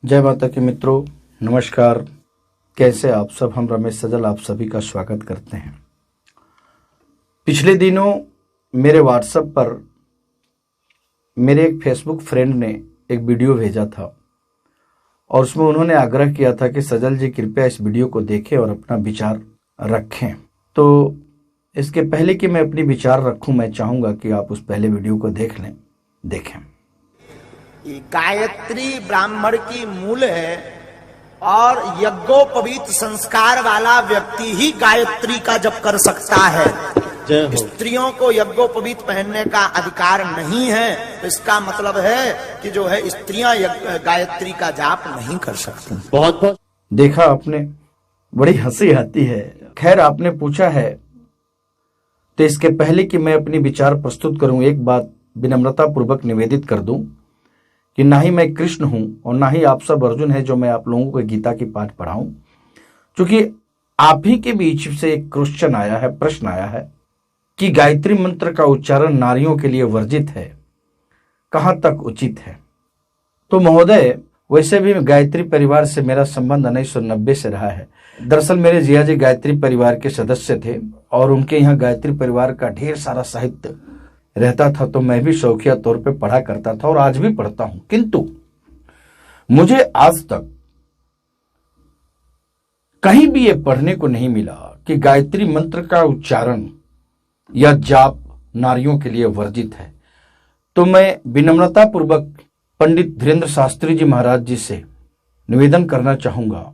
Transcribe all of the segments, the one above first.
जय माता के मित्रों, नमस्कार। कैसे आप सब? हम रमेश सजल आप सभी का स्वागत करते हैं। पिछले दिनों मेरे व्हाट्सएप पर मेरे एक फेसबुक फ्रेंड ने एक वीडियो भेजा था और उसमें उन्होंने आग्रह किया था कि सजल जी कृपया इस वीडियो को देखें और अपना विचार रखें। तो इसके पहले कि मैं अपनी विचार रखूं, मैं चाहूँगा कि आप उस पहले वीडियो को देखें। गायत्री ब्राह्मण की मूल है और यज्ञोपवीत संस्कार वाला व्यक्ति ही गायत्री का जप कर सकता है। स्त्रियों को यज्ञोपवीत पहनने का अधिकार नहीं है, तो इसका मतलब है कि जो है स्त्रियां गायत्री का जाप नहीं कर सकती। बहुत देखा आपने, बड़ी हंसी आती है। खैर, आपने पूछा है तो इसके पहले कि मैं अपनी विचार प्रस्तुत करूं, एक बात विनम्रता पूर्वक निवेदित कर दूं कि ना ही मैं कृष्ण हूं और ना ही आप सब अर्जुन है जो मैं आप लोगों को गीता की पाठ पढ़ाऊं। क्योंकि आप ही के बीच से एक प्रश्न आया है कि गायत्री मंत्र का उच्चारण नारियों के लिए वर्जित है, कहां तक उचित है। तो महोदय, वैसे भी गायत्री परिवार से मेरा संबंध 1990 से रहा है। दरअसल मेरे जिया जी गायत्री परिवार के सदस्य थे और उनके यहाँ गायत्री परिवार का ढेर सारा साहित्य रहता था, तो मैं भी शौकिया तौर पे पढ़ा करता था और आज भी पढ़ता हूं। किंतु मुझे आज तक कहीं भी यह पढ़ने को नहीं मिला कि गायत्री मंत्र का उच्चारण या जाप नारियों के लिए वर्जित है। तो मैं विनम्रता पूर्वक पंडित धीरेन्द्र शास्त्री जी महाराज जी से निवेदन करना चाहूंगा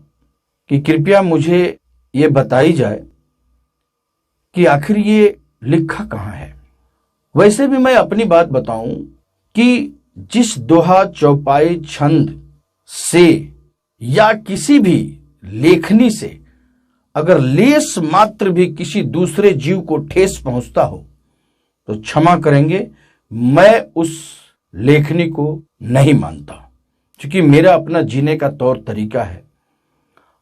कि कृपया मुझे ये बताई जाए कि आखिर ये लिखा कहां है। वैसे भी मैं अपनी बात बताऊं कि जिस दोहा चौपाई छंद से या किसी भी लेखनी से अगर लेस मात्र भी किसी दूसरे जीव को ठेस पहुंचता हो तो क्षमा करेंगे, मैं उस लेखनी को नहीं मानता, क्योंकि मेरा अपना जीने का तौर तरीका है।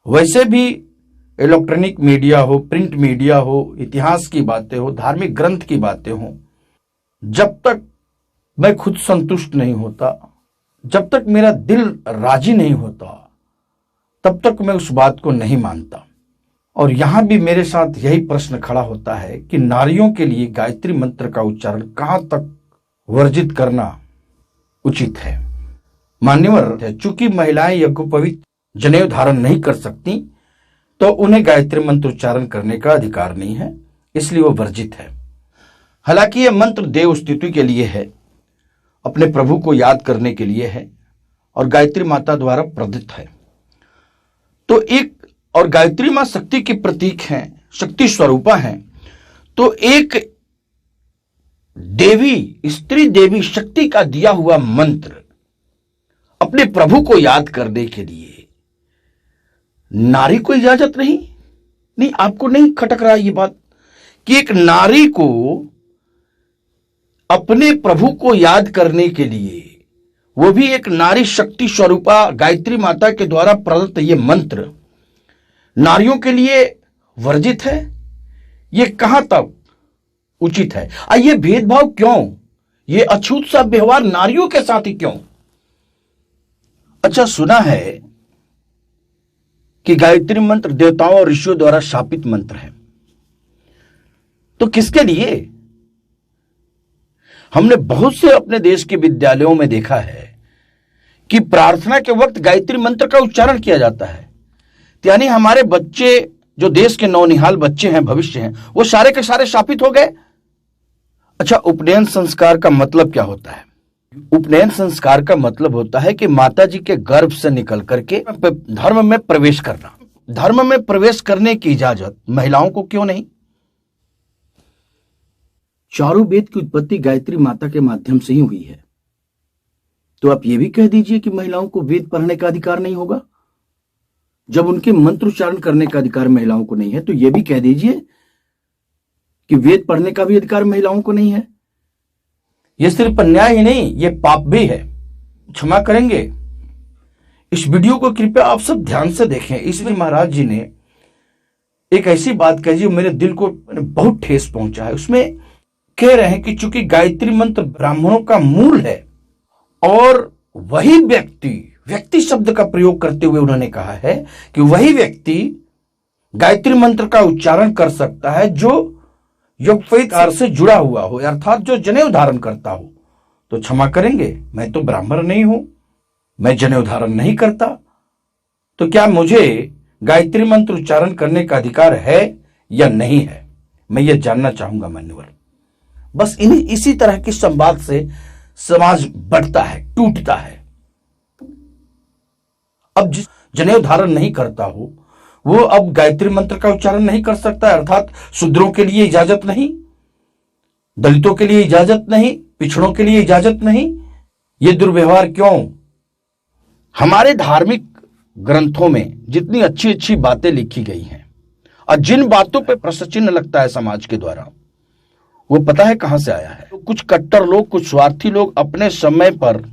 वैसे भी इलेक्ट्रॉनिक मीडिया हो, प्रिंट मीडिया हो, इतिहास की बातें हो, धार्मिक ग्रंथ की बातें हो, जब तक मैं खुद संतुष्ट नहीं होता, जब तक मेरा दिल राजी नहीं होता, तब तक मैं उस बात को नहीं मानता। और यहां भी मेरे साथ यही प्रश्न खड़ा होता है कि नारियों के लिए गायत्री मंत्र का उच्चारण कहां तक वर्जित करना उचित है। मान्यवर है, चूंकि महिलाएं यज्ञोपवीत जनेऊ धारण नहीं कर सकती तो उन्हें गायत्री मंत्र उच्चारण करने का अधिकार नहीं है, इसलिए वो वर्जित है। हालांकि यह मंत्र देव स्तुति के लिए है, अपने प्रभु को याद करने के लिए है और गायत्री माता द्वारा प्रदत्त है। तो एक और गायत्री मां शक्ति के प्रतीक हैं, शक्ति स्वरूपा हैं। तो एक देवी, स्त्री देवी शक्ति का दिया हुआ मंत्र अपने प्रभु को याद करने के लिए नारी को इजाजत नहीं, आपको नहीं खटक रहा ये बात कि एक नारी को अपने प्रभु को याद करने के लिए, वो भी एक नारी शक्ति स्वरूपा गायत्री माता के द्वारा प्रदत्त ये मंत्र नारियों के लिए वर्जित है? ये कहां तक उचित है? ये भेदभाव क्यों? ये अछूत सा व्यवहार नारियों के साथ ही क्यों? अच्छा, सुना है कि गायत्री मंत्र देवताओं और ऋषियों द्वारा शापित मंत्र है, तो किसके लिए? हमने बहुत से अपने देश के विद्यालयों में देखा है कि प्रार्थना के वक्त गायत्री मंत्र का उच्चारण किया जाता है। यानी हमारे बच्चे, जो देश के नौनिहाल बच्चे हैं, भविष्य हैं, वो सारे के सारे शापित हो गए। अच्छा, उपनयन संस्कार का मतलब क्या होता है? उपनयन संस्कार का मतलब होता है कि माता जी के गर्भ से निकल करके धर्म में प्रवेश करना। धर्म में प्रवेश करने की इजाजत महिलाओं को क्यों नहीं? चारों वेद की उत्पत्ति गायत्री माता के माध्यम से ही हुई है, तो आप ये भी कह दीजिए कि महिलाओं को वेद पढ़ने का अधिकार नहीं होगा। जब उनके मंत्र उच्चारण करने का अधिकार महिलाओं को नहीं है, तो यह भी कह दीजिए कि वेद पढ़ने का भी अधिकार महिलाओं को नहीं है। यह सिर्फ अन्याय ही नहीं, यह पाप भी है। क्षमा करेंगे, इस वीडियो को कृपया आप सब ध्यान से देखें। इसमें महाराज जी ने एक ऐसी बात कही जो मेरे दिल को बहुत ठेस पहुंचा है। उसमें कह रहे हैं कि चूंकि गायत्री मंत्र ब्राह्मणों का मूल है और वही व्यक्ति व्यक्ति शब्द का प्रयोग करते हुए उन्होंने कहा है कि वही व्यक्ति गायत्री मंत्र का उच्चारण कर सकता है जो योगवेद अर्थ से जुड़ा हुआ हो, अर्थात जो जनेऊ धारण करता हो। तो क्षमा करेंगे, मैं तो ब्राह्मण नहीं हूं, मैं जनेऊ धारण नहीं करता, तो क्या मुझे गायत्री मंत्र उच्चारण करने का अधिकार है या नहीं है, मैं ये जानना चाहूंगा मान्यवर। बस इसी तरह के संवाद से समाज बढ़ता है, टूटता है। अब जिस जनेऊ धारण नहीं करता हो वो अब गायत्री मंत्र का उच्चारण नहीं कर सकता, अर्थात शूद्रों के लिए इजाजत नहीं, दलितों के लिए इजाजत नहीं, पिछड़ों के लिए इजाजत नहीं। ये दुर्व्यवहार क्यों? हमारे धार्मिक ग्रंथों में जितनी अच्छी अच्छी बातें लिखी गई हैं और जिन बातों पे प्रश्न चिन्ह लगता है समाज के द्वारा, वो पता है कहां से आया है? तो कुछ कट्टर लोग, कुछ स्वार्थी लोग अपने समय पर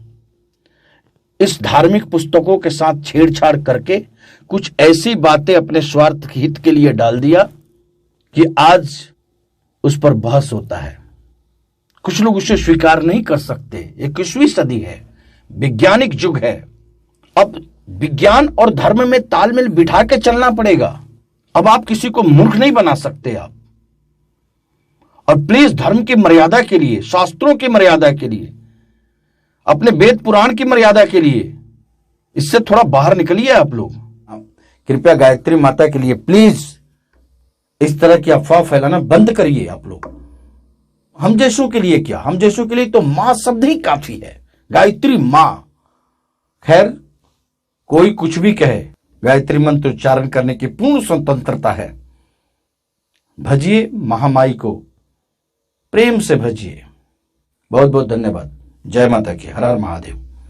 इस धार्मिक पुस्तकों के साथ छेड़छाड़ करके कुछ ऐसी बातें अपने स्वार्थ हित के लिए डाल दिया कि आज उस पर बहस होता है। कुछ लोग उसे स्वीकार नहीं कर सकते। 21वीं सदी है, वैज्ञानिक युग है, अब विज्ञान और धर्म में तालमेल बिठा के चलना पड़ेगा। अब आप किसी को मूर्ख नहीं बना सकते आप। और प्लीज धर्म की मर्यादा के लिए, शास्त्रों की मर्यादा के लिए, अपने वेद पुराण की मर्यादा के लिए इससे थोड़ा बाहर निकलिए आप लोग। कृपया गायत्री माता के लिए प्लीज इस तरह की अफवाह फैलाना बंद करिए आप लोग। हम जैसों के लिए क्या, हम जैसों के लिए तो मां शब्द ही काफी है, गायत्री मां। खैर, कोई कुछ भी कहे, गायत्री मंत्र उच्चारण करने की पूर्ण स्वतंत्रता है। भजिए महामाई को, प्रेम से भजिए। बहुत बहुत धन्यवाद। जय माता की। हर हर महादेव।